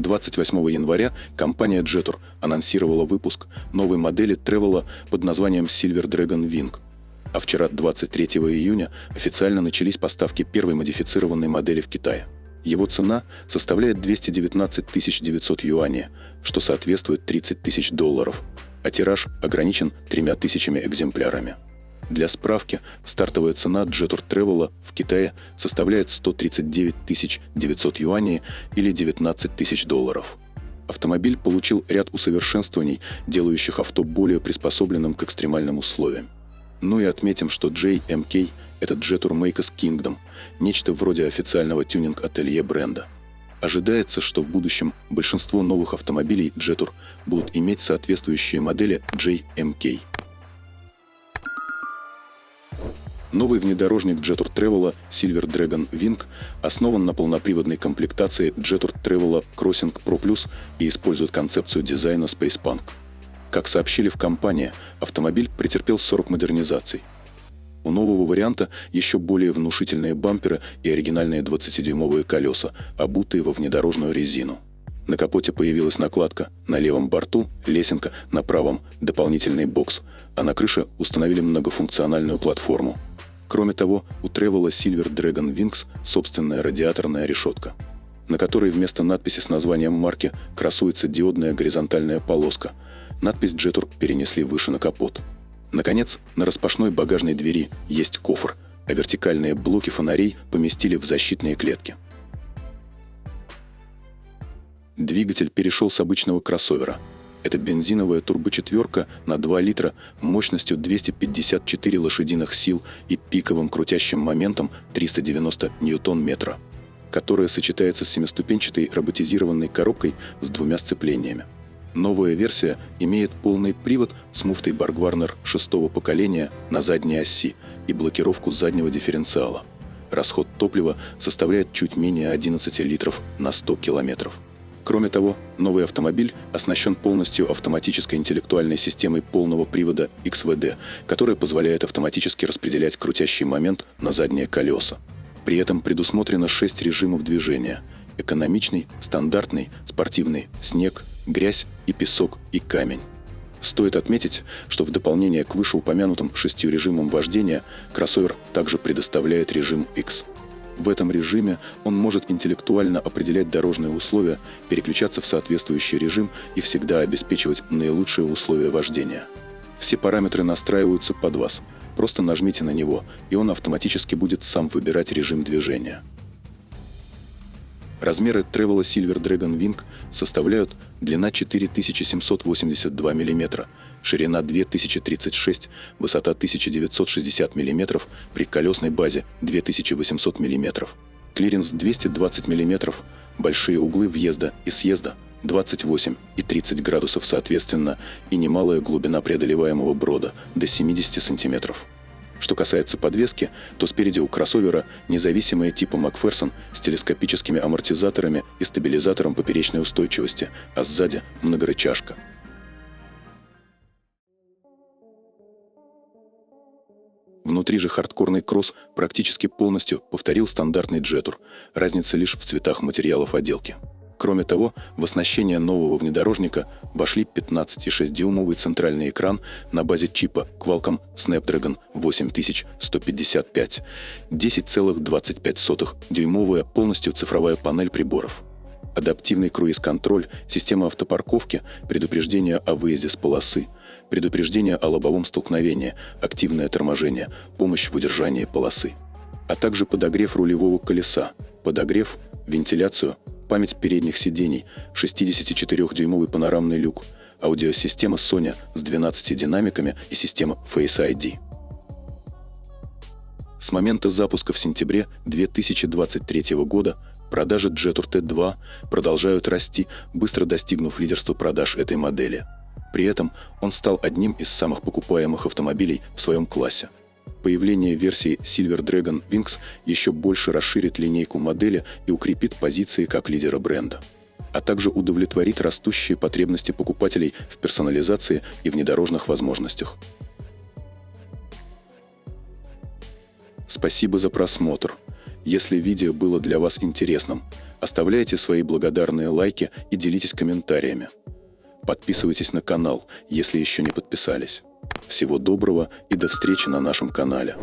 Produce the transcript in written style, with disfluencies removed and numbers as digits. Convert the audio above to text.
28 января компания Jetour анонсировала выпуск новой модели Travel под названием Silver Dragon Wing. А вчера, 23 июня, официально начались поставки первой модифицированной модели в Китае. Его цена составляет 219 900 юаней, что соответствует $30 000, а тираж ограничен 3000 экземплярами. Для справки, стартовая цена Jetour Travel в Китае составляет 139 900 юаней или $19 000. Автомобиль получил ряд усовершенствований, делающих авто более приспособленным к экстремальным условиям. Ну и отметим, что JMK – это Jetour Makers Kingdom, нечто вроде официального тюнинг-ателье бренда. Ожидается, что в будущем большинство новых автомобилей Jetour будут иметь соответствующие модели JMK. Новый внедорожник Jetour Travel Silver Dragon Wing основан на полноприводной комплектации Jetour Travel Crossing Pro Plus и использует концепцию дизайна Space Punk. Как сообщили в компании, автомобиль претерпел 40 модернизаций. У нового варианта еще более внушительные бамперы и оригинальные 20-дюймовые колеса, обутые во внедорожную резину. На капоте появилась накладка, на левом борту лесенка, на правом дополнительный бокс, а на крыше установили многофункциональную платформу. Кроме того, у Travel Silver Dragon Wings собственная радиаторная решетка, на которой вместо надписи с названием марки красуется диодная горизонтальная полоска. Надпись Jetour перенесли выше на капот. Наконец, на распашной багажной двери есть кофр, а вертикальные блоки фонарей поместили в защитные клетки. Двигатель перешел с обычного кроссовера. Это бензиновая турбочетверка на 2 литра мощностью 254 лошадиных сил и пиковым крутящим моментом 390 ньютон-метра, которая сочетается с семиступенчатой роботизированной коробкой с 2 сцеплениями. Новая версия имеет полный привод с муфтой BorgWarner 6-го поколения на задней оси и блокировку заднего дифференциала. Расход топлива составляет чуть менее 11 литров на 100 километров. Кроме того, новый автомобиль оснащен полностью автоматической интеллектуальной системой полного привода XVD, которая позволяет автоматически распределять крутящий момент на задние колеса. При этом предусмотрено 6 режимов движения – экономичный, стандартный, спортивный, снег, грязь и песок и камень. Стоит отметить, что в дополнение к вышеупомянутым 6 режимам вождения, кроссовер также предоставляет режим X. В этом режиме он может интеллектуально определять дорожные условия, переключаться в соответствующий режим и всегда обеспечивать наилучшие условия вождения. Все параметры настраиваются под вас. Просто нажмите на него, и он автоматически будет сам выбирать режим движения. Размеры Travel Silver Dragon Wing составляют длина 4782 мм, ширина 2036, высота 1960 мм, при колесной базе 2800 мм, клиренс 220 мм, большие углы въезда и съезда 28 и 30 градусов соответственно, и немалая глубина преодолеваемого брода до 70 см. Что касается подвески, то спереди у кроссовера независимая типа Макферсон с телескопическими амортизаторами и стабилизатором поперечной устойчивости, а сзади многорычажка. Внутри же хардкорный кросс практически полностью повторил стандартный Jetour, разница лишь в цветах материалов отделки. Кроме того, в оснащение нового внедорожника вошли 15,6-дюймовый центральный экран на базе чипа Qualcomm Snapdragon 8155, 10,25-дюймовая полностью цифровая панель приборов, адаптивный круиз-контроль, система автопарковки, предупреждение о выезде с полосы, предупреждение о лобовом столкновении, активное торможение, помощь в удержании полосы, а также подогрев рулевого колеса, подогрев, вентиляцию, память передних сидений, 64-дюймовый панорамный люк, аудиосистема Sony с 12 динамиками и система Face ID. С момента запуска в сентябре 2023 года продажи Jetour T2 продолжают расти, быстро достигнув лидерства продаж этой модели. При этом он стал одним из самых покупаемых автомобилей в своем классе. Появление версии Silver Dragon Wings еще больше расширит линейку модели и укрепит позиции как лидера бренда, а также удовлетворит растущие потребности покупателей в персонализации и внедорожных возможностях. Спасибо за просмотр. Если видео было для вас интересным, Оставляйте свои благодарные лайки и делитесь комментариями. Подписывайтесь на канал, если еще не подписались. Всего доброго и до встречи на нашем канале.